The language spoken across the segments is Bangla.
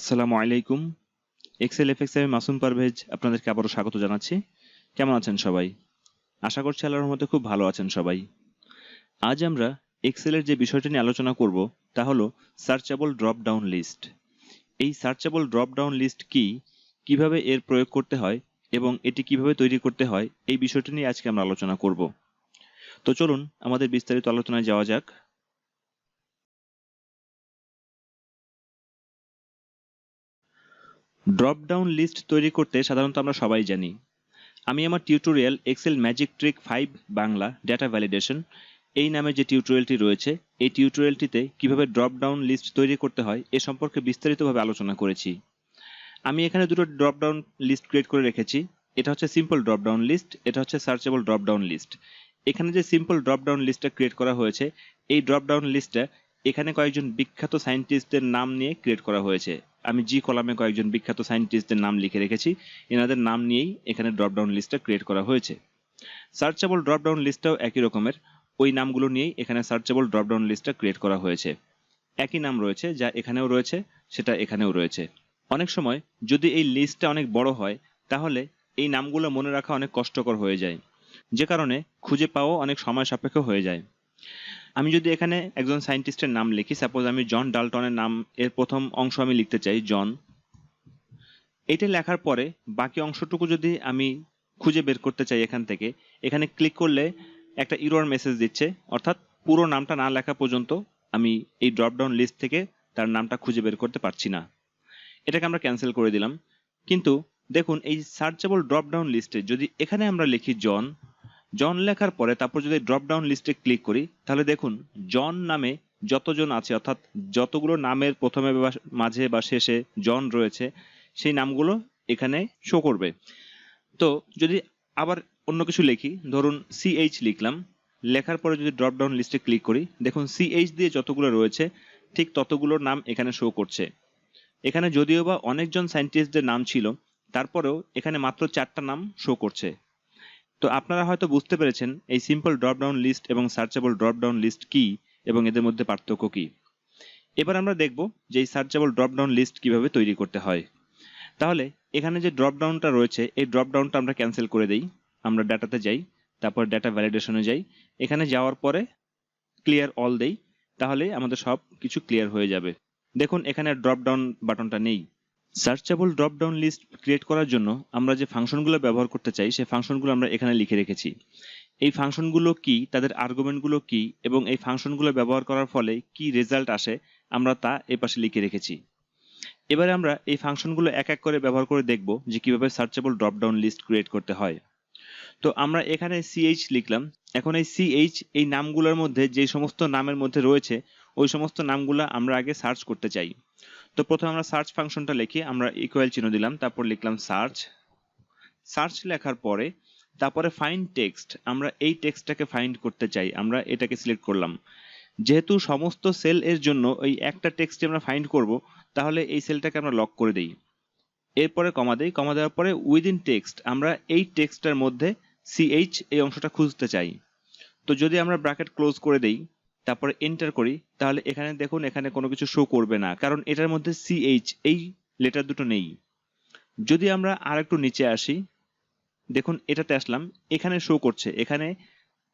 আসসালামু আলাইকুম। এক্সেল এফএক্স এর মাসুম পারভেজ আপনাদেরকে আবারও স্বাগত জানাচ্ছি। কেমন আছেন সবাই? আশা করছি আল্লাহর রহমতে খুব ভালো আছেন সবাই। আজ আমরা এক্সেলের যে বিষয়টা নিয়ে আলোচনা করব তা হলো সার্চেবল ড্রপ ডাউন লিস্ট। এই সার্চেবল ড্রপ ডাউন লিস্ট কি, কিভাবে এর প্রয়োগ করতে হয় এবং এটি কিভাবে তৈরি করতে হয়, এই বিষয়টা নিয়ে আজকে আমরা আলোচনা করব। তো চলুন আমাদের বিস্তারিত আলোচনায় যাওয়া যাক। ড্রপ ডাউন লিস্ট তৈরি করতে সাধারণত আমরা সবাই জানি। আমি আমার tutorial Excel magic trick 5 Bangla data validation এই নামে যে টিউটোরিয়ালটি রয়েছে, এই টিউটোরিয়ালটিতে কিভাবে ড্রপ ডাউন লিস্ট তৈরি করতে হয় এ সম্পর্কে বিস্তারিতভাবে আলোচনা করেছি। আমি এখানে দুটো ড্রপ ডাউন লিস্ট ক্রিয়েট করে রেখেছি। এটা হচ্ছে সিম্পল ড্রপ ডাউন লিস্ট, এটা হচ্ছে সার্চেবল ড্রপ ডাউন লিস্ট। এখানে যে সিম্পল ড্রপ ডাউন লিস্টটা ক্রিয়েট করা হয়েছে, এই ড্রপ ডাউন লিস্টটা এখানে কয়েকজন বিখ্যাত সায়েন্টিস্টদের নাম নিয়ে ক্রিয়েট করা হয়েছে। আমি জি কলামে কয়েকজন বিখ্যাত সায়েন্টিস্টদের নাম লিখে রেখেছি, এনাদের নাম নিয়েই এখানে ড্রপ ডাউন লিস্টটা ক্রিয়েট করা হয়েছে। সার্চেবল ড্রপ ডাউন লিস্টটাও একই রকমের, ওই নামগুলো নিয়েই এখানে সার্চেবল ড্রপ ডাউন লিস্টটা ক্রিয়েট করা হয়েছে। একই নাম রয়েছে, যা এখানেও রয়েছে সেটা এখানেও রয়েছে। অনেক সময় যদি এই লিস্টটা অনেক বড় হয়, তাহলে এই নামগুলো মনে রাখা অনেক কষ্টকর হয়ে যায়, যে কারণে খুঁজে পাওয়া অনেক সময় সাপেক্ষ হয়ে যায়। আমি যদি এখানে একজন সায়েন্টিস্টের নাম লিখি, সাপোজ আমি জন ডাল্টনের নাম এর প্রথম অংশ আমি লিখতে চাই জন। এটা লেখার পরে বাকি অংশটুকু যদি আমি খুঁজে বের করতে চাই এখান থেকে, এখানে ক্লিক করলে একটা ইরর মেসেজ দিচ্ছে, অর্থাৎ পুরো নামটা না লেখা পর্যন্ত আমি এই ড্রপ ডাউন লিস্ট থেকে তার নামটা খুঁজে বের করতে পারছি না। এটাকে আমরা ক্যান্সেল করে দিলাম। কিন্তু দেখুন, এই সার্চেবল ড্রপ ডাউন লিস্টে যদি এখানে আমরা লিখি জন, জন লেখার পরে তারপর যদি ড্রপ ডাউন লিস্টে ক্লিক করি, তাহলে দেখুন জন নামে যতজন আছে, অর্থাৎ যতগুলো নামের প্রথমে বা মাঝে বা শেষে জন রয়েছে, সেই নামগুলো এখানে শো করবে। তো যদি আবার অন্য কিছু লিখি, ধরুন সিএইচ লিখলাম, লেখার পরে যদি ড্রপ ডাউন লিস্টে ক্লিক করি, দেখুন সিএইচ দিয়ে যতগুলো রয়েছে ঠিক ততগুলোর নাম এখানে শো করছে। এখানে যদিও বা অনেকজন সায়েন্টিস্টদের নাম ছিল, তারপরেও এখানে মাত্র 4টা নাম শো করছে। তো আপনারা হয়তো বুঝতে পেরেছেন এই সিম্পল ড্রপ ডাউন লিস্ট এবং সার্চেবল ড্রপ ডাউন লিস্ট কি এবং এদের মধ্যে পার্থক্য কি। এবার আমরা দেখব যে এই সার্চেবল ড্রপ ডাউন লিস্ট কিভাবে তৈরি করতে হয়। তাহলে এখানে যে ড্রপ ডাউনটা রয়েছে, এই ড্রপ ডাউনটা আমরা ক্যান্সেল করে দেই। আমরা ডাটাতে যাই, তারপর ডাটা ভ্যালিডেশনে যাই। এখানে যাওয়ার পরে ক্লিয়ার অল দেই, তাহলে আমাদের সব কিছু ক্লিয়ার হয়ে যাবে। দেখুন এখানে ড্রপ ডাউন বাটনটা নেই। Searchable drop down list create করার জন্য আমরা যে ফাংশনগুলো ব্যবহার করতে চাই, সেই ফাংশনগুলো আমরা এখানে লিখে রেখেছি। এই ফাংশনগুলো কি, তাদের আর্গুমেন্টগুলো কি এবং এই ফাংশনগুলো ব্যবহার করার ফলে কি রেজাল্ট আসে, আমরা তা এই পাশে লিখে রেখেছি। এবারে আমরা এই ফাংশনগুলো এক এক করে ব্যবহার করে দেখব যে কিভাবে searchable drop down list create করতে হয়। তো আমরা এখানে সিএইচ লিখলাম। এখন এই সিএইচ এই নামগুলোর মধ্যে যে সমস্ত নামের মধ্যে রয়েছে, ওই সমস্ত নামগুলো আমরা আগে সার্চ করতে চাই। তো প্রথমে আমরা সার্চ ফাংশনটা লিখি, আমরা ইকুয়াল চিহ্ন দিলাম, তারপর লিখলাম সার্চ। সার্চ লেখার পরে তারপরে ফাইন্ড টেক্সট, আমরা এই টেক্সটটাকে ফাইন্ড করতে চাই, আমরা এটাকে সিলেক্ট করলাম। যেহেতু সমস্ত সেল এর জন্য ওই একটা টেক্সট আমরা ফাইন্ড করব, তাহলে এই সেলটাকে আমরা লক করে দেই। এরপরে কমা দেই, কমা দেওয়ার পরে উইদিন টেক্সট, আমরা এই টেক্সটটার মধ্যে সিএইচ এই অংশটা খুঁজতে চাই। তো যদি আমরা ব্র্যাকেট ক্লোজ করে দেই, তারপরে এন্টার করি, তাহলে এখানে দেখুন এখানে কোনো কিছু শো করবে না, কারণ এটার মধ্যে সিএইচ এই লেটার দুটো নেই। যদি আমরা আর একটু নিচে আসি, দেখুন এটাতে আসলাম, এখানে শো করছে, এখানে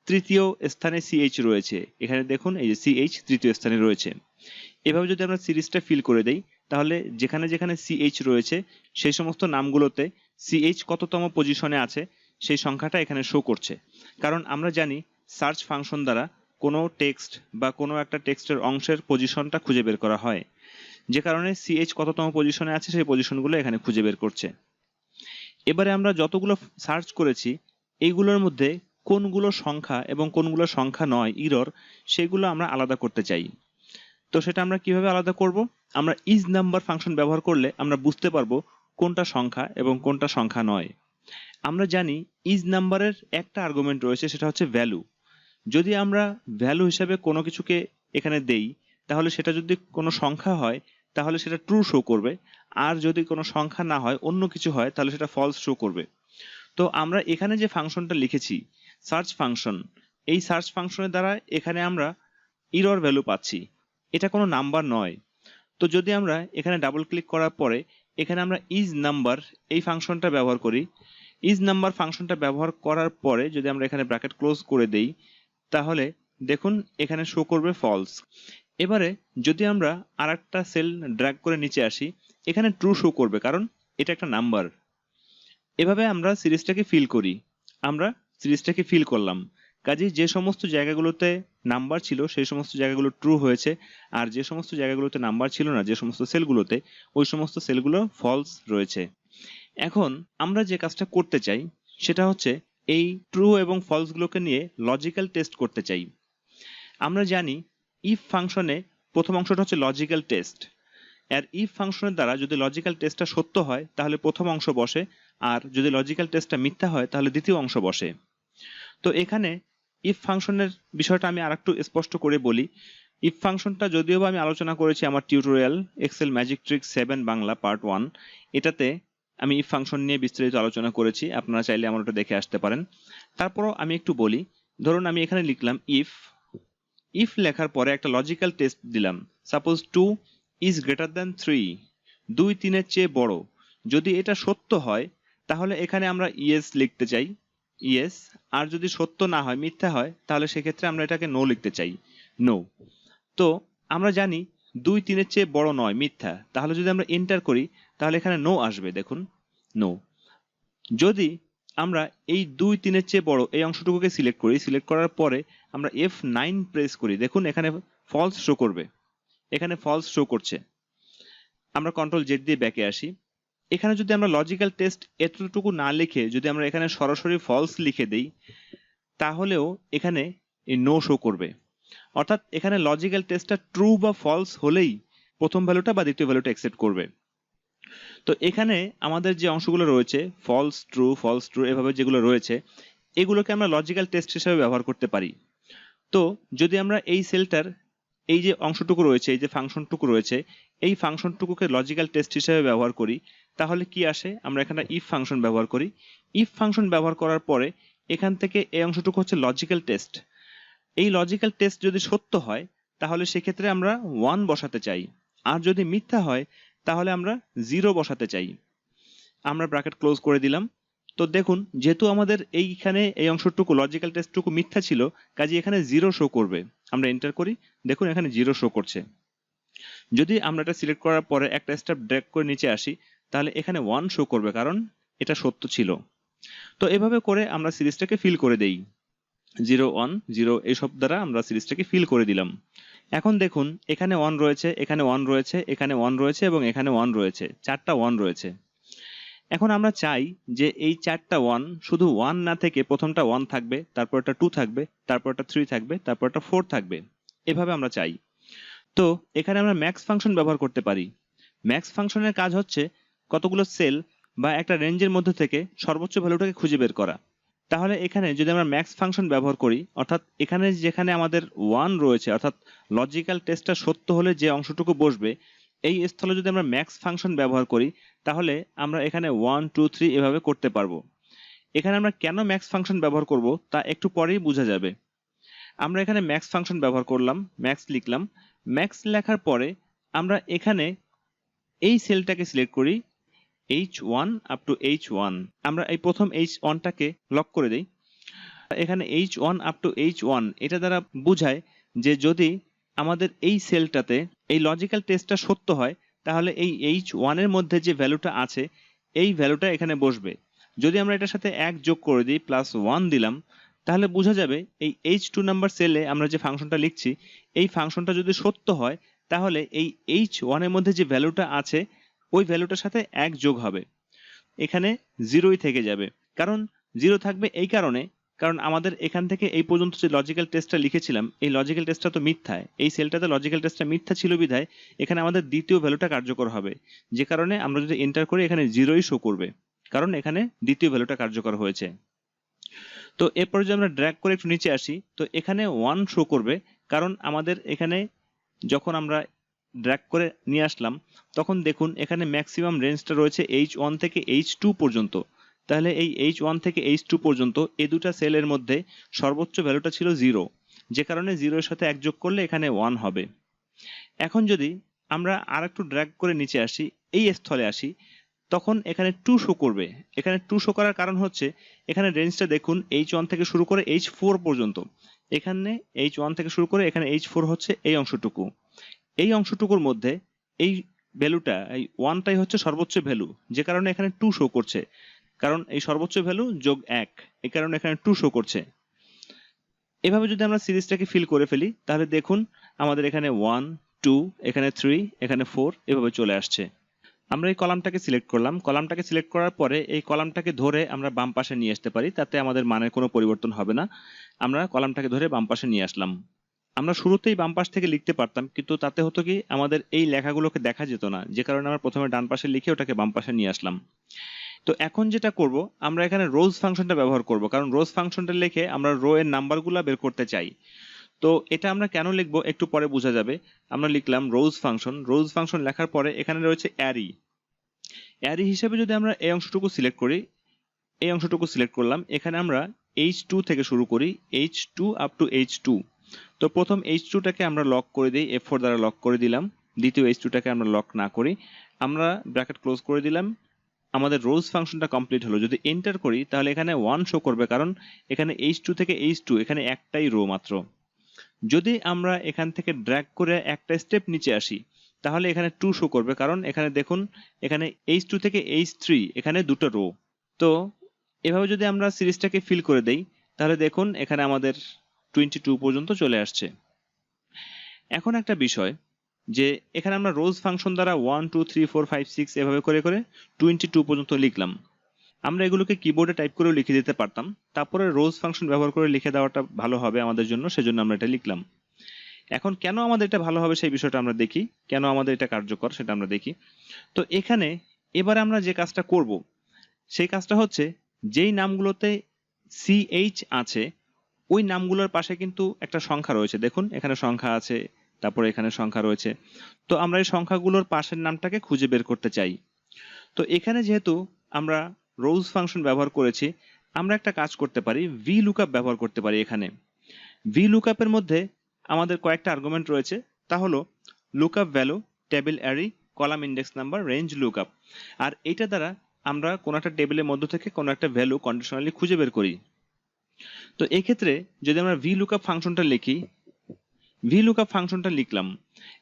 তৃতীয় স্থানে সিএইচ রয়েছে। এখানে দেখুন এই যে সিএইচ তৃতীয় স্থানে রয়েছে। এভাবে যদি আমরা সিরিজটা ফিল করে দেই, তাহলে যেখানে যেখানে সিএইচ রয়েছে সেই সমস্ত নামগুলোতে সিএইচ কততম পজিশনে আছে সেই সংখ্যাটা এখানে শো করছে। কারণ আমরা জানি সার্চ ফাংশন দ্বারা কোনো টেক্সট বা কোনো একটা টেক্সটের অংশের পজিশনটা খুঁজে বের করা হয়, যে কারণে সিএইচ কততম পজিশনে আছে সেই পজিশনগুলো এখানে খুঁজে বের করছে। এবারে আমরা যতগুলো সার্চ করেছি, এইগুলোর মধ্যে কোনগুলো সংখ্যা এবং কোনগুলো সংখ্যা নয় ইরর, সেগুলো আমরা আলাদা করতে চাই। তো সেটা আমরা কিভাবে আলাদা করব? আমরা ইজ নাম্বার ফাংশন ব্যবহার করলে আমরা বুঝতে পারবো কোনটা সংখ্যা এবং কোনটা সংখ্যা নয়। আমরা জানি ইজ নাম্বারের একটা আর্গুমেন্ট রয়েছে, সেটা হচ্ছে ভ্যালু। যদি আমরা ভ্যালু হিসেবে কোনো কিছুকে এখানে দেই, তাহলে সেটা যদি কোনো সংখ্যা হয় তাহলে সেটা ট্রু শো করবে, আর যদি কোনো সংখ্যা না হয় অন্য কিছু হয় তাহলে সেটা ফলস শো করবে। তো আমরা এখানে যে ফাংশনটা লিখেছি সার্চ ফাংশন, এই সার্চ ফাংশনের দ্বারা এখানে আমরা ইরর ভ্যালু পাচ্ছি। এটা কোনো নাম্বার নয়। তো যদি আমরা এখানে ডাবল ক্লিক করার পরে এখানে আমরা ইজ নাম্বার এই ফাংশনটা ব্যবহার করি, ইজ নাম্বার ফাংশনটা ব্যবহার করার পরে যদি আমরা এখানে ব্র্যাকেট ক্লোজ করে দেই তাহলে দেখুন এখানে শো করবে ফলস। এবারে যদি আমরা আরেকটা সেল ড্র্যাগ করে নিচে আসি এখানে ট্রু শো করবে কারণ এটা একটা নাম্বার। এভাবে আমরা সিরিজটাকে ফিল করলাম। কাজেই যে সমস্ত জায়গাগুলোতে নাম্বার ছিল সেই সমস্ত জায়গাগুলো ট্রু হয়েছে, আর যে সমস্ত জায়গাগুলোতে নাম্বার ছিল না, যে সমস্ত সেলগুলোতে, ওই সমস্ত সেলগুলো ফলস রয়েছে। এখন আমরা যে কাজটা করতে চাই সেটা হচ্ছে এই ট্রু এবং ফলসগুলোকে নিয়ে লজিক্যাল টেস্ট করতে চাই। আমরা জানি ইফ ফাংশনে প্রথম অংশটা হচ্ছে লজিক্যাল টেস্ট। আর ইফ ফাংশনের দ্বারা যদি লজিক্যাল টেস্টটা সত্য হয় তাহলে প্রথম অংশ বসে, আর যদি লজিক্যাল টেস্টটা মিথ্যা হয় তাহলে দ্বিতীয় অংশ বসে। তো এখানে ইফ ফাংশনের বিষয়টা আমি আরেকটু স্পষ্ট করে বলি। ইফ ফাংশনটা যদিও বা আমি আলোচনা করেছি আমার tutorial Excel magic trick 7 Bangla part 1, এটাতে আমি ইফ ফাংশন নিয়ে বিস্তারিত আলোচনা করেছি, আপনারা চাইলে আমার ওটা দেখে আসতে পারেন। তারপরও আমি একটু বলি, ধরুন আমি এখানে লিখলাম ইফ লেখার পরে একটা লজিক্যাল টেস্ট দিলাম, সাপোজ 2 ইজ গ্রেটার দ্যান 3, 2 3-এর চেয়ে বড়। যদি এটা সত্য হয় তাহলে এখানে আমরা ইয়েস লিখতে চাই, ইয়েস। আর যদি সত্য না হয়, মিথ্যা হয়, তাহলে সেক্ষেত্রে আমরা এটাকে নো লিখতে চাই, নো। তো আমরা জানি 2 3-এর চেয়ে বড় নয়, মিথ্যা। তাহলে যদি আমরা এন্টার করি তাহলে এখানে নো আসবে, দেখুন নো। যদি আমরা এই 2 3-এর চেয়ে বড় এই অংশটুকুকে সিলেক্ট করি, সিলেক্ট করার পরে আমরা F9 প্রেস করি, দেখুন এখানে ফলস শো করবে, এখানে ফলস শো করছে। আমরা কন্ট্রোল জেড দিয়ে ব্যাকে আসি। এখানে যদি আমরা লজিক্যাল টেস্ট এতটুকু না লিখে যদি আমরা এখানে সরাসরি ফলস লিখে দেই তাহলেও এখানে এই নো শো করবে। অর্থাৎ এখানে লজিক্যাল টেস্টটা ট্রু বা ফলস হলেই প্রথম ভ্যালুটা বা দ্বিতীয় ভ্যালুটা অ্যাকসেপ্ট করবে। তো এখানে আমাদের যে অংশগুলো রয়েছে ফলস ট্রু এভাবে যেগুলো রয়েছে এগুলোকে আমরা লজিক্যাল টেস্ট হিসেবে ব্যবহার করতে পারি। তো যদি আমরা এই সেলটার এই যে অংশটুকু রয়েছে, এই যে ফাংশনটুকু রয়েছে, এই ফাংশনটুকুকে লজিক্যাল টেস্ট হিসেবে ব্যবহার করি তাহলে কি আসে, আমরা এখানে ইফ ফাংশন ব্যবহার করি। ইফ ফাংশন ব্যবহার করার পরে এখান থেকে এই অংশটুকু হচ্ছে লজিক্যাল টেস্ট। এই লজিক্যাল টেস্ট যদি সত্য হয় তাহলে সেক্ষেত্রে আমরা 1 বসাতে চাই, আর যদি মিথ্যা হয় তাহলে আমরা 0 বসাতে চাই। আমরা ব্র্যাকেট ক্লোজ করে দিলাম। তো দেখুন যেহেতু আমাদের এইখানে এই অংশটুকু লজিক্যাল টেস্টটুকু মিথ্যা ছিল, কাজে এখানে 0 শো করবে। আমরা এন্টার করি, দেখুন এখানে 0 শো করছে। যদি আমরা এটা সিলেক্ট করার পরে একটা স্টেপ ড্র্যাগ করে নিচে আসি তাহলে এখানে 1 শো করবে কারণ এটা সত্য ছিল। তো এভাবে করে আমরা সিরিজটাকে ফিল করে দেই, 0 1 0 এইসব দ্বারা আমরা সিরিজটাকে ফিল করে দিলাম। এখন দেখুন এখানে 1 রয়েছে, এখানে 1 রয়েছে, এখানে 1 রয়েছে এবং এখানে 1 রয়েছে, 4টা 1 রয়েছে। এখন আমরা চাই যে এই 4টা 1 শুধু 1 না থেকে প্রথমটা 1 থাকবে, তারপরটা 2 থাকবে, তারপরটা 3 থাকবে, তারপরটা 4 থাকবে, এভাবে আমরা চাই। তো এখানে আমরা ম্যাক্স ফাংশন ব্যবহার করতে পারি। ম্যাক্স ফাংশনের কাজ হচ্ছে কতগুলো সেল বা একটা রেঞ্জের মধ্যে থেকে সর্বোচ্চ ভ্যালুটাকে খুঁজে বের করা। তাহলে এখানে যদি আমরা ম্যাক্স ফাংশন ব্যবহার করি, অর্থাৎ এখানে যেখানে আমাদের 1 রয়েছে, অর্থাৎ লজিক্যাল টেস্টটা সত্য হলে যে অংশটুকু বসবে, এই স্থলে যদি আমরা ম্যাক্স ফাংশন ব্যবহার করি তাহলে আমরা এখানে 1 2 3 এভাবে করতে পারবো। এখানে আমরা কেন ম্যাক্স ফাংশন ব্যবহার করব তা একটু পরেই বোঝা যাবে। আমরা এখানে ম্যাক্স ফাংশন ব্যবহার করলাম, ম্যাক্স লিখলাম। ম্যাক্স লেখার পরে আমরা এখানে এই সেলটাকে সিলেক্ট করি H1 আপ টু H1। আমরা এই প্রথম H1টাকে লক করে দেই। এখানে H1 আপ টু H1 এটা দ্বারা বোঝায় যে যদি আমাদের এই সেলটাতে এই লজিক্যাল টেস্টটা সত্য হয় তাহলে এই H1 এর মধ্যে যে ভ্যালুটা আছে এই ভ্যালুটা এখানে বসবে। যদি আমরা এটার সাথে 1 যোগ করে দিই, +1 দিলাম, তাহলে বোঝা যাবে এই H2 নাম্বার সেলে আমরা যে ফাংশনটা লিখছি এই ফাংশনটা যদি সত্য হয় তাহলে এই H1 এর মধ্যে যে ভ্যালুটা আছে ওই ভ্যালুটার সাথে 1 যোগ হবে, এখানে 0ই থেকে যাবে। কারণ 0 থাকবে এই কারণ আমাদের এখান থেকে এই পর্যন্ত যে লজিক্যাল টেস্টটা লিখেছিলাম এই লজিক্যাল টেস্টটা তো মিথ্যা, এই সেলটাতে লজিক্যাল টেস্টটা মিথ্যা ছিল বিধায় এখানে আমাদের দ্বিতীয় ভ্যালুটা কার্যকর হবে, যে কারণে আমরা যদি এন্টার করি এখানে 0ই শো করবে, কারণ এখানে দ্বিতীয় ভ্যালুটা কার্যকর হয়েছে। তো এরপর যদি আমরা ড্র্যাগ করে একটু নিচে আসি তো এখানে 1 শো করবে, কারণ আমাদের এখানে যখন আমরা ড্র্যাগ করে নিয়ে আসলাম তখন দেখুন এখানে ম্যাক্সিমাম রেঞ্জটা রয়েছে H1 থেকে H2 পর্যন্ত। তাহলে এই H1 থেকে H2 পর্যন্ত এই দুটা সেলের মধ্যে সর্বোচ্চ ভ্যালুটা ছিল 0, যে কারণে 0 এর সাথে 1 যোগ করলে এখানে 1 হবে। এখন যদি আমরা আর একটু ড্র্যাগ করে নিচে আসি, এই স্থলে আসি, তখন এখানে 2 শো করবে। এখানে 2 শো করার কারণ হচ্ছে এখানে রেঞ্জটা দেখুন H1 থেকে শুরু করে H4 পর্যন্ত। এখানে H1 থেকে শুরু করে এখানে H4 হচ্ছে এই অংশটুকু। এই অংশটুকুর মধ্যে এই ভ্যালুটা, এই 1টাই হচ্ছে সর্বোচ্চ ভ্যালু, যে কারণে এখানে 2 শো করছে। কারণ এই সর্বোচ্চ ভ্যালু যোগ 1, এই কারণে এখানে 2 শো করছে। এভাবে যদি আমরা সিরিজটাকে ফিল করে ফেলি তাহলে দেখুন আমাদের এখানে 1, 2, এখানে 3, এখানে 4 এভাবে চলে আসছে। আমরা এই কলামটাকে সিলেক্ট করলাম। কলামটাকে সিলেক্ট করার পরে এই কলামটাকে ধরে আমরা বাম পাশে নিয়ে আসতে পারি, তাতে আমাদের মানের কোনো পরিবর্তন হবে না। আমরা কলামটাকে ধরে বাম পাশে নিয়ে আসলাম। আমরা শুরুতেই বাম পাশ থেকে লিখতে পারতাম, কিন্তু তাতে হতো কি আমাদের এই লেখাগুলোকে দেখা যেত না, যে কারণে আমরা প্রথমে ডান পাশে লিখে ওটাকে বাম পাশে নিয়ে আসলাম। তো এখন যেটা করব, আমরা এখানে রোজ ফাংশনটা ব্যবহার করব, কারণ রোজ ফাংশনটা লিখে আমরা রো এর নাম্বারগুলো বের করতে চাই। তো এটা আমরা কেন লিখবো একটু পরে বোঝা যাবে। আমরা লিখলাম রোজ ফাংশন। রোজ ফাংশন লেখার পরে এখানে রয়েছে অ্যারি। অ্যারি হিসেবে যদি আমরা এই অংশটুকু সিলেক্ট করি, এই অংশটুকু সিলেক্ট করলাম, এখানে আমরা H2 থেকে শুরু করি, H2 আপ টু H2। তো প্রথম H2টাকে আমরা লক করে দিই, F4 দ্বারা লক করে দিলাম। দ্বিতীয় H2টাকে আমরা লক না করি, আমরা ব্র্যাকেট ক্লোজ করে দিলাম। আমাদের রোজ ফাংশনটা কমপ্লিট হলো। যদি এন্টার করি তাহলে এখানে 1 শো করবে, কারণ এখানে H2 থেকে H2 এখানে একটাই রো মাত্র। যদি আমরা এখান থেকে ড্র্যাগ করে একটা স্টেপ নিচে আসি তাহলে এখানে 2 শো করবে, কারণ এখানে দেখুন এখানে H2 থেকে H3 এখানে দুটো রো। তো এভাবে যদি আমরা সিরিজটাকে ফিল করে দেই তাহলে দেখুন এখানে আমাদের 22 পর্যন্ত চলে আসছে। এখন একটা বিষয়, যে এখানে আমরা রোজ ফাংশন দ্বারা 1, 2, 3, 4, 5, 6 এভাবে করে করে 22 পর্যন্ত লিখলাম। আমরা এগুলোকে কিবোর্ডে টাইপ করেও লিখে দিতে পারতাম, তারপরে রোজ ফাংশন ব্যবহার করে লিখে দেওয়াটা ভালো হবে আমাদের জন্য, সেজন্য আমরা এটা লিখলাম। এখন কেন আমাদের এটা ভালো হবে সেই বিষয়টা আমরা দেখি, কেন আমাদের এটা কার্যকর সেটা আমরা দেখি। তো এখানে এবারে আমরা যে কাজটা করব সেই কাজটা হচ্ছে, যেই নামগুলোতে CH আছে ওই নামগুলোর পাশে কিন্তু একটা সংখ্যা রয়েছে। দেখুন এখানে সংখ্যা আছে, তারপরে এখানে সংখ্যা রয়েছে। তো আমরা এই সংখ্যাগুলোর পাশের নামটাকে খুঁজে বের করতে চাই। তো এখানে যেহেতু আমরা রোজ ফাংশন ব্যবহার করেছি, আমরা একটা কাজ করতে পারি, VLOOKUP ব্যবহার করতে পারি। এখানে VLOOKUP এর মধ্যে আমাদের কয়েকটা আর্গুমেন্ট রয়েছে, তা হলো lookup value, table array, column index number, range lookup. আর এটা দ্বারা আমরা কোনো একটা টেবিলের মধ্য থেকে কোনো একটা ভ্যালু কন্ডিশনালি খুঁজে বের করি। তো এই ক্ষেত্রে যদি আমরা VLOOKUP ফাংশনটা লিখি, VLOOKUP ফাংশনটা লিখলাম,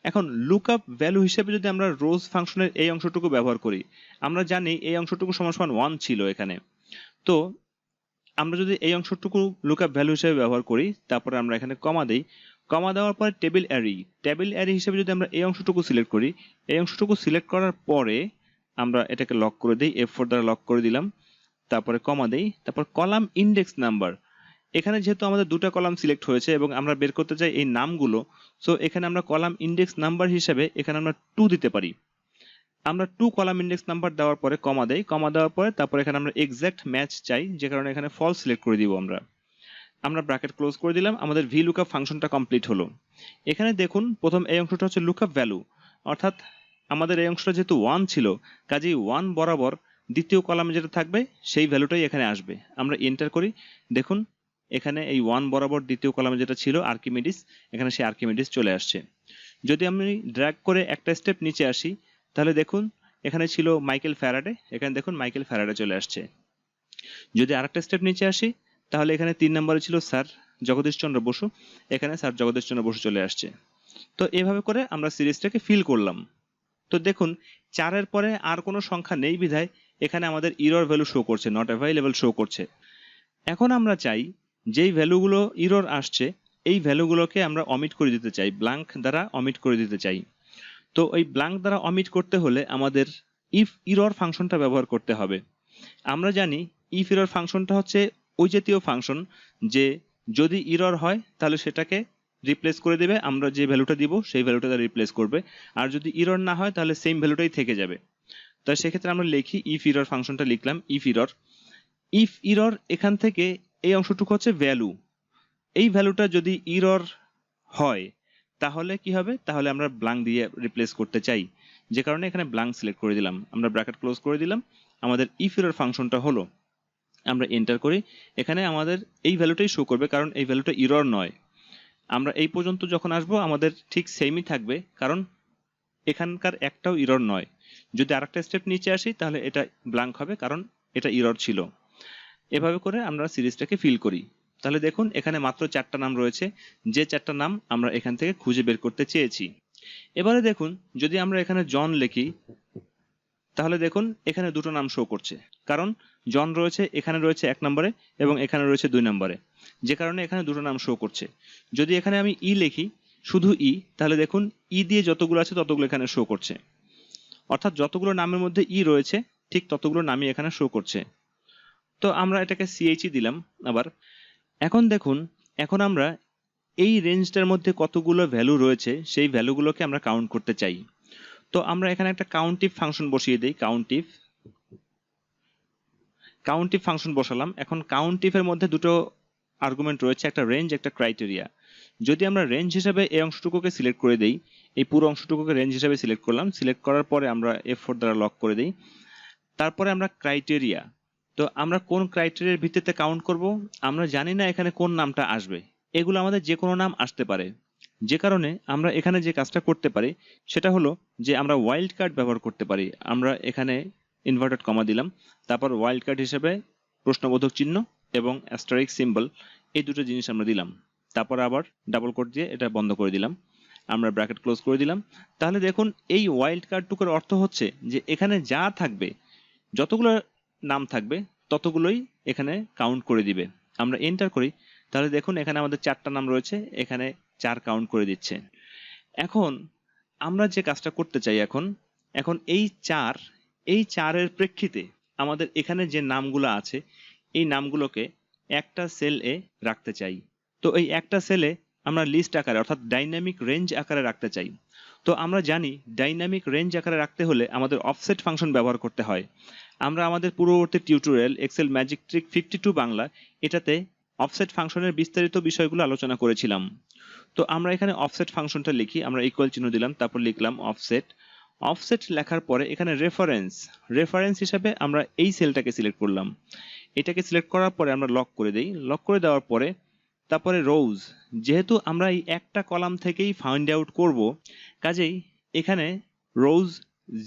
এখন লুকআপ ভ্যালু হিসেবে যদি আমরা রোজ ফাংশনের এই অংশটুকু ব্যবহার করি, আমরা জানি এই অংশটুকু সমান সমান 1 ছিল এখানে। তো আমরা যদি এই অংশটুকু লুকআপ ভ্যালু হিসেবে ব্যবহার করি, তারপরে আমরা এখানে কমা দেই, কমা দেওয়ার পরে টেবিল অ্যারে হিসেবে যদি আমরা এই অংশটুকু সিলেক্ট করি, এই অংশটুকু সিলেক্ট করার পরে আমরা এটাকে লক করে দিই, F4 দ্বারা লক করে দিলাম, তারপরে কমা দেই, তারপর কলাম ইন্ডেক্স নাম্বার। এখানে যেহেতু আমাদের দুটো কলাম সিলেক্ট হয়েছে এবং আমরা বের করতে চাই এই নামগুলো, সো এখানে আমরা কলাম ইন্ডেক্স নাম্বার হিসেবে এখানে আমরা 2 দিতে পারি। আমরা 2 কলাম ইন্ডেক্স নাম্বার দেওয়ার পরে কমা দেই, কমা দেওয়ার পরে তারপর এখানে আমরা এক্সাক্ট ম্যাচ চাই, যে কারণে এখানে ফলস সিলেক্ট করে দিব। আমরা ব্র্যাকেট ক্লোজ করে দিলাম, আমাদের VLOOKUP ফাংশনটা কমপ্লিট হলো। এখানে দেখুন প্রথম এই অংশটা হচ্ছে লুকআপ ভ্যালু, অর্থাৎ আমাদের এই অংশটা যেহেতু 1 ছিল, কাজেই 1 বরাবর দ্বিতীয় কলামে যেটা থাকবে সেই ভ্যালুটাই এখানে আসবে। আমরা এন্টার করি, দেখুন এখানে এই 1 বরাবর দ্বিতীয় কলামে যেটা ছিল আর্কিমিডিস, এখানে সেই আর্কিমিডিস চলে আসছে। যদি আমি ড্র্যাগ করে একটা স্টেপ নিচে আসি তাহলে দেখুন এখানে ছিল মাইকেল ফ্যারাডে, এখানে দেখুন মাইকেল ফ্যারাডে চলে আসছে। যদি আরেকটা স্টেপ নিচে আসি তাহলে এখানে 3 নম্বরে ছিল স্যার জগদীশচন্দ্র বসু, এখানে স্যার জগদীশচন্দ্র বসু চলে আসছে। তো এভাবে করে আমরা সিরিজটাকে ফিল করলাম। তো দেখুন 4-এর পরে আর কোনো সংখ্যা নেই বিধায় এখানে আমাদের ইরর ভ্যালু শো করছে, নট অ্যাভেইলেবল শো করছে। এখন আমরা চাই যেই ভ্যালুগুলো ইরর আসছে এই ভ্যালুগুলোকে আমরা অমিট করে দিতে চাই, ব্ল্যাঙ্ক দ্বারা অমিট করে দিতে চাই। তো ওই ব্ল্যাঙ্ক দ্বারা অমিট করতে হলে আমাদের ইফ ইরর ফাংশনটা ব্যবহার করতে হবে। আমরা জানি ইফ ইরর ফাংশনটা হচ্ছে ওই জাতীয় ফাংশন যে যদি ইরর হয় তাহলে সেটাকে রিপ্লেস করে দেবে, আমরা যে ভ্যালুটা দিব সেই ভ্যালুটা রিপ্লেস করবে, আর যদি ইরর না হয় তাহলে সেম ভ্যালুটাই থেকে যাবে। তো সেক্ষেত্রে আমরা লিখি ইফ ইরর ফাংশনটা লিখলাম, ইফ ইরর এখান থেকে এই অংশটুকু হচ্ছে ভ্যালু, এই ভ্যালুটা যদি ইরর হয় তাহলে কি হবে, তাহলে আমরা ব্ল্যাঙ্ক দিয়ে রিপ্লেস করতে চাই, যে কারণে এখানে ব্ল্যাঙ্ক সিলেক্ট করে দিলাম, আমরা ব্র্যাকেট ক্লোজ করে দিলাম, আমাদের ইফ ইরর ফাংশনটা হলো। আমরা এন্টার করি, এখানে আমাদের এই ভ্যালুটাই শো করবে, কারণ এই ভ্যালুটা ইরর নয়। আমরা এই পর্যন্ত যখন আসবো আমাদের ঠিক সেমই থাকবে, কারণ এখানকার একটাও ইরর নয়। যদি আরেকটা স্টেপ নিচে আসি তাহলে এটা ব্ল্যাঙ্ক হবে, কারণ এটা ইরর ছিল। এভাবে করে আমরা সিরিজটাকে ফিল করি। তাহলে দেখুন এখানে মাত্র 4টা নাম রয়েছে, যে 4টা নাম আমরা এখান থেকে খুঁজে বের করতে চেয়েছি। এবারে দেখুন যদি আমরা এখানে জন লিখি তাহলে দেখুন এখানে দুটো নাম শো করছে, কারণ জন রয়েছে এখানে রয়েছে 1 নম্বরে এবং এখানে রয়েছে 2 নম্বরে, যে কারণে এখানে দুটো নাম শো করছে। যদি এখানে আমি ই লিখি, শুধু ই, তাহলে দেখুন ই দিয়ে যতগুলো আছে ততগুলো এখানে শো করছে, অর্থাৎ যতগুলো নামের মধ্যে ই রয়েছে ঠিক ততগুলো নামই এখানে শো করছে। তো আমরা এটাকে সিএইচই দিলাম আবার। এখন দেখুন, এখন আমরা এই রেঞ্জটার মধ্যে কতগুলো ভ্যালু রয়েছে সেই ভ্যালুগুলোকে আমরা কাউন্ট করতে চাই। তো আমরা এখানে একটা কাউন্টিভ ফাংশন বসিয়ে দিই, কাউন্টিভ ফাংশন বসালাম। এখন কাউন্টিভের মধ্যে দুটো আর্গুমেন্ট রয়েছে, একটা রেঞ্জ, একটা ক্রাইটেরিয়া। যদি আমরা রেঞ্জ হিসাবে এই অংশটুকুকে সিলেক্ট করে দেই, এই পুরো অংশটুকুকে রেঞ্জ হিসাবে সিলেক্ট করলাম, সিলেক্ট করার পরে আমরা F4 দ্বারা লক করে দিই। তারপরে আমরা ক্রাইটেরিয়া, তো আমরা কোন ক্রাইটেরিয়ার ভিত্তিতে কাউন্ট করব, আমরা জানি না এখানে কোন নামটা আসবে। এগুলো আমাদের যে কোনো নাম আসতে পারে, যে কারণে আমরা এখানে যে কাজটা করতে পারি সেটা হলো যে আমরা ওয়াইল্ড কার্ড ব্যবহার করতে পারি। আমরা এখানে ইনভার্টেড কমা দিলাম, তারপর ওয়াইল্ড কার্ড হিসেবে প্রশ্নবোধক চিহ্ন এবং অ্যাস্টারিক সিম্বল, এই দুটো জিনিস আমরা দিলাম। তারপর আবার ডাবল কোট দিয়ে এটা বন্ধ করে দিলাম, আমরা ব্র্যাকেট ক্লোজ করে দিলাম। তাহলে দেখুন এই ওয়াইল্ড কার্ডটুকুর অর্থ হচ্ছে যে এখানে যা থাকবে, যতগুলো নাম থাকবে ততগুলোই এখানে কাউন্ট করে দিবে। আমরা এন্টার করি, তাহলে দেখুন এখানে আমাদের 4টা নাম রয়েছে, এখানে 4 কাউন্ট করে দিচ্ছে। এখন আমরা যে কাজটা করতে চাই, এখন এই 4-এর প্রেক্ষিতে আমাদের এখানে যে নামগুলো আছে এই নামগুলোকে একটা সেল এ রাখতে চাই। তো এই একটা সেলে আমরা লিস্ট আকারে অর্থাৎ ডাইনামিক রেঞ্জ আকারে রাখতে চাই। তো আমরা জানি ডাইনামিক রেঞ্জ আকারে রাখতে হলে আমাদের অফসেট ফাংশন ব্যবহার করতে হয়। আমরা আমাদের পূর্ববর্তী tutorial Excel magic trick 52 Bangla এটাতে অফসেট ফাংশনের বিস্তারিত বিষয়গুলো আলোচনা করেছিলাম। তো আমরা এখানে অফসেট ফাংশনটা লিখি, আমরা ইকুয়াল চিহ্ন দিলাম, তারপর লিখলাম অফসেট লেখার পরে এখানে রেফারেন্স হিসাবে আমরা এই সেলটাকে সিলেক্ট করলাম। এটাকে সিলেক্ট করার পরে আমরা লক করে দেই, লক করে দেওয়ার পরে তারপরে রোজ, যেহেতু আমরা এই একটা কলাম থেকেই ফাইন্ড আউট করব, কাজেই এখানে রোজ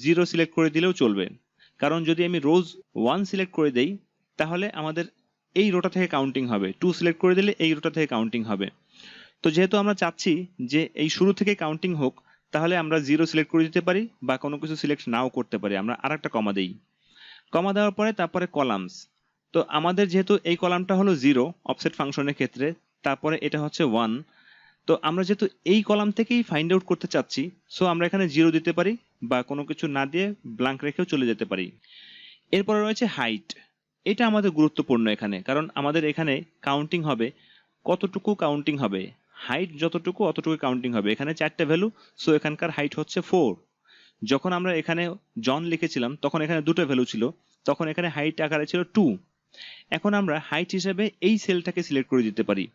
0 সিলেক্ট করে দিলেও চলবে, কারণ যদি আমি রোজ 1 সিলেক্ট করে দেই তাহলে আমাদের এই রোটা থেকে কাউন্টিং হবে, 2 সিলেক্ট করে দিলে এই রোটা থেকে কাউন্টিং হবে। তো যেহেতু আমরা চাচ্ছি যে এই শুরু থেকে কাউন্টিং হোক, তাহলে আমরা 0 সিলেক্ট করে দিতে পারি বা কোনো কিছু সিলেক্ট নাও করতে পারি। আমরা আরেকটা কমা দেই, কমা দেওয়ার পরে তারপরে কলামস। তো আমাদের যেহেতু এই কলামটা হলো 0 অফসেট ফাংশনের ক্ষেত্রে, তারপরে এটা হচ্ছে 1, তো আমরা যেহেতু এই কলাম থেকেই ফাইন্ড আউট করতে চাচ্ছি, সো আমরা এখানে 0 দিতে পারি বা কোনো কিছু না দিয়ে ব্ল্যাঙ্ক রেখেও চলে যেতে পারি। এরপরে রয়েছে হাইট, এটা আমাদের গুরুত্বপূর্ণ এখানে, কারণ আমাদের এখানে কাউন্টিং হবে, কতটুকু কাউন্টিং হবে, হাইট যতটুকু অতটুকু কাউন্টিং হবে। এখানে 4টে ভ্যালু, সো এখানকার হাইট হচ্ছে 4। যখন আমরা এখানে জন লিখেছিলাম তখন এখানে দুটো ভ্যালু ছিল, তখন এখানে হাইট আকারে ছিল 2। এখন আমরা হাইট হিসেবে এই সেলটাকে সিলেক্ট করে দিতে পারি,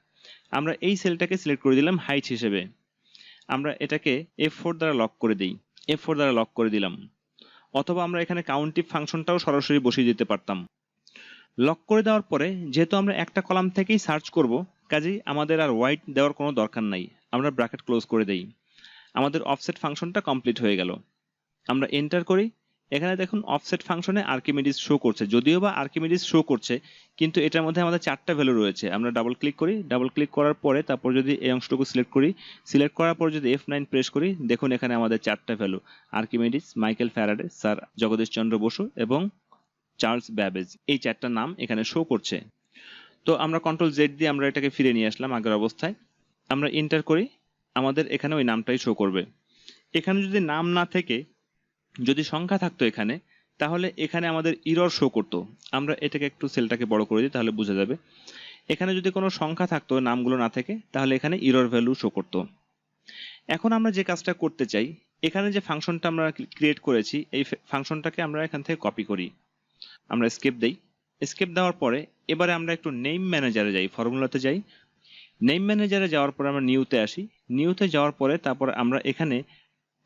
আমরা এই সেলটাকে সিলেক্ট করে দিলাম হাইট হিসেবে। আমরা এটাকে F4 দ্বারা লক করে দিই, F4 দ্বারা লক করে দিলাম, অথবা আমরা এখানে কাউন্টিভ ফাংশনটাও সরাসরি বসিয়ে দিতে পারতাম। লক করে দেওয়ার পরে যেহেতু আমরা একটা কলাম থেকেই সার্চ করব, কাজেই আমাদের আর ওয়াইড দেওয়ার কোনো দরকার নাই, আমরা ব্র্যাকেট ক্লোজ করে দেই। আমাদের অফসেট ফাংশনটা কমপ্লিট হয়ে গেল। আমরা এন্টার করি, এখানে দেখুন অফসেট ফাংশনে আর্কিমিডিস শো করছে, যদিও বা আর্কিমিডিস শো করছে কিন্তু এটার মধ্যে আমাদের 4টা ভ্যালু রয়েছে। আমরা ডাবল ক্লিক করি, ডাবল ক্লিক করার পরে তারপর যদি এই অংশটুকু সিলেক্ট করি, সিলেক্ট করার পর যদি F9 প্রেস করি, দেখুন এখানে আমাদের 4টা value, Archimedes, Michael Faraday, sir Jagadish Chandra Bose এবং চার্লস ব্যাবেজ, এই 4টা নাম এখানে শো করছে। তো আমরা কন্ট্রোল জেড দিয়ে আমরা এটাকে ফিরে নিয়ে আসলাম আগের অবস্থায়। আমরা এন্টার করি, আমাদের এখানে ওই নামটাই শো করবে। এখানে যদি নাম না থেকে যদি সংখ্যা থাকতো এখানে, তাহলে এখানে আমাদের ইরর শো করতো। আমরা এটাকে একটু সেলটাকে বড় করে দিই, তাহলে বোঝা যাবে। এখানে যদি কোনো সংখ্যা থাকতো নামগুলো না থেকে, তাহলে এখানে ইরর ভ্যালু শো করতো। এখন আমরা যে কাজটা করতে চাই, এখানে যে ফাংশনটা আমরা ক্রিয়েট করেছি এই ফাংশনটাকে আমরা এখান থেকে কপি করি। আমরা এস্কেপ দেই, এস্কেপ দেওয়ার পরে এবারে আমরা একটু নেম ম্যানেজারে যাই, ফর্মুলাতে যাই। নেম ম্যানেজারে যাওয়ার পরে আমরা নিউতে আসি, নিউতে যাওয়ার পরে তারপর আমরা এখানে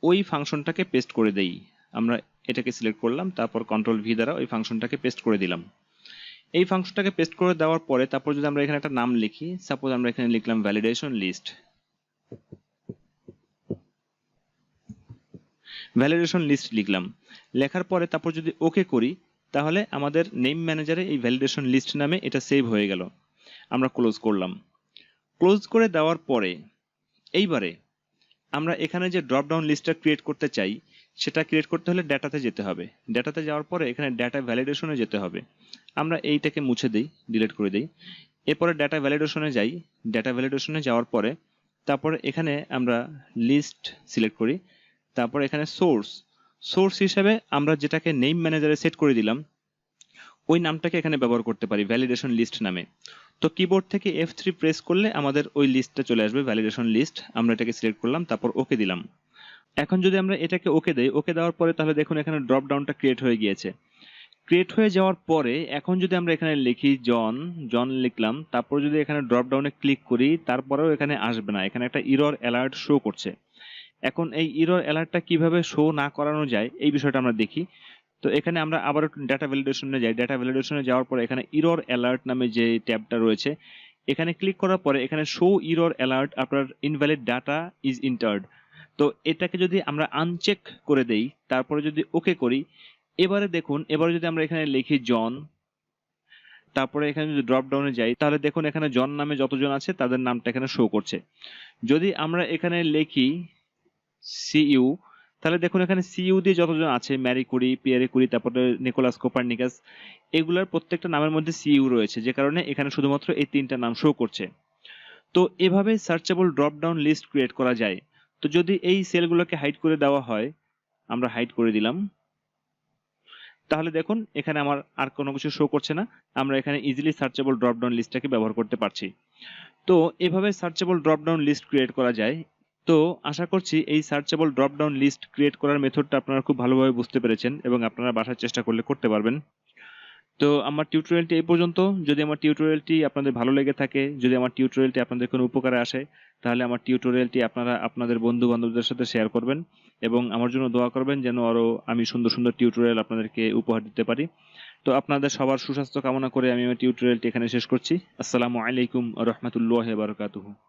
ওই ফাংশনটাকে পেস্ট করে দেই। আমরা এটাকে সিলেক্ট করলাম, তারপর কন্ট্রোল ভি দ্বারা ওই ফাংশনটাকে পেস্ট করে দিলাম। এই ফাংশনটাকে পেস্ট করে দেওয়ার পরে তারপর যদি আমরা এখানে একটা নাম লিখি, সাপোজ আমরা এখানে লিখলাম ভ্যালিডেশন লিস্ট। ভ্যালিডেশন লিস্ট লিখলাম। লেখার পরে তারপর যদি ওকে করি তাহলে আমাদের নেম ম্যানেজারে এই ভ্যালিডেশন লিস্ট নামে এটা সেভ হয়ে গেল। আমরা ক্লোজ করলাম। ক্লোজ করে দেওয়ার পরে এইবারে আমরা এখানে যে ড্রপ ডাউন লিস্টটা ক্রিয়েট করতে চাই সেটা ক্রিয়েট করতে হলে ডেটাতে যেতে হবে। ডেটাতে যাওয়ার পরে এখানে ডেটা ভ্যালিডেশনে যেতে হবে। আমরা এইটাকে মুছে দিই, ডিলিট করে দিই। এরপরে ডেটা ভ্যালিডেশনে যাই। ডেটা ভ্যালিডেশনে যাওয়ার পরে তারপরে এখানে আমরা লিস্ট সিলেক্ট করি। তারপর এখানে সোর্স হিসেবে আমরা যেটাকে নেম ম্যানেজারে সেট করে দিলাম ওই নামটাকে এখানে ব্যবহার করতে পারি ভ্যালিডেশন লিস্ট নামে। তো কিবোর্ড থেকে F3 প্রেস করলে আমাদের ওই লিস্টটা চলে আসবে, ভ্যালিডেশন লিস্ট। আমরা এটাকে সিলেক্ট করলাম, তারপর ওকে দিলাম। এখন যদি আমরা এটাকে ওকে দেই, ওকে দেওয়ার পরে তাহলে দেখুন এখানে ড্রপ ডাউনটা ক্রিয়েট হয়ে গিয়েছে। ক্রিয়েট হয়ে যাওয়ার পরে এখন যদি আমরা এখানে লিখি জন লিখলাম, তারপর যদি এখানে ড্রপ ডাউনে ক্লিক করি তারপরেও এখানে আসবে না, এখানে একটা ইরর অ্যালার্ট শো করছে। এখন এই ইরর অ্যালার্টটা কিভাবে শো না করানো যায় এই বিষয়টা আমরা দেখি। তো এখানে আমরা আবার একটু ডেটা ভ্যালিডেশনে যাই। ডেটা ভ্যালিডেশনে যাওয়ার পরে এখানে ইরর অ্যালার্ট নামে যে ট্যাবটা রয়েছে এখানে ক্লিক করার পরে এখানে শো ইরর অ্যালার্ট আপনার ইনভ্যালিড ডাটা ইজ এন্টার্ড। তো এটাকে যদি আমরা আনচেক করে দেই তারপরে যদি ওকে করি, এবারে দেখুন এবারে যদি আমরা এখানে লিখি জন, তারপরে এখানে যদি ড্রপ ডাউনে যাই তাহলে দেখুন এখানে জন নামে যতজন আছে তাদের নামটা এখানে শো করছে। যদি আমরা এখানে লিখি সিইউ তাহলে দেখুন এখানে সিইউ দিয়ে যতজন আছে ম্যারি কুরি, পিয়ারে কুরি, তারপরে নিকোলাস কোপারনিকাস, এগুলার প্রত্যেকটা নামের মধ্যে সিইউ রয়েছে, যে কারণে এখানে শুধুমাত্র এই তিনটা নাম শো করছে। তো এভাবে searchable drop down list create করা যায়। তো যদি এই সেলগুলোকে হাইড করে দেওয়া হয়, আমরা হাইড করে দিলাম, তাহলে দেখুন এখানে আমার আর কোনো কিছু শো করছে না। আমরা এখানে ইজিলি সার্চেবল ড্রপ ডাউন লিস্টটাকে ব্যবহার করতে পারছি। তো এভাবে searchable drop down list create করা যায়। তো আশা করছি এই searchable drop down list create করার মেথডটা আপনারা খুব ভালোভাবে বুঝতে পেরেছেন এবং আপনারা বাসায় চেষ্টা করলে করতে পারবেন। তো আমার টিউটোরিয়ালটি এই পর্যন্ত। যদি আমার টিউটোরিয়ালটি আপনাদের ভালো লেগে থাকে, যদি আমার টিউটোরিয়ালটি আপনাদের কোনো উপকারে আসে, তাহলে আমার টিউটোরিয়ালটি আপনারা আপনাদের বন্ধু বান্ধবদের সাথে শেয়ার করবেন এবং আমার জন্য দোয়া করবেন যেন আরো আমি সুন্দর সুন্দর টিউটোরিয়াল আপনাদেরকে উপহার দিতে পারি। তো আপনাদের সবার সুস্বাস্থ্য কামনা করে আমি আমার টিউটোরিয়ালটি এখানে শেষ করছি। আসসালামু আলাইকুম ওয়া রাহমাতুল্লাহি ওয়া বারাকাতুহু।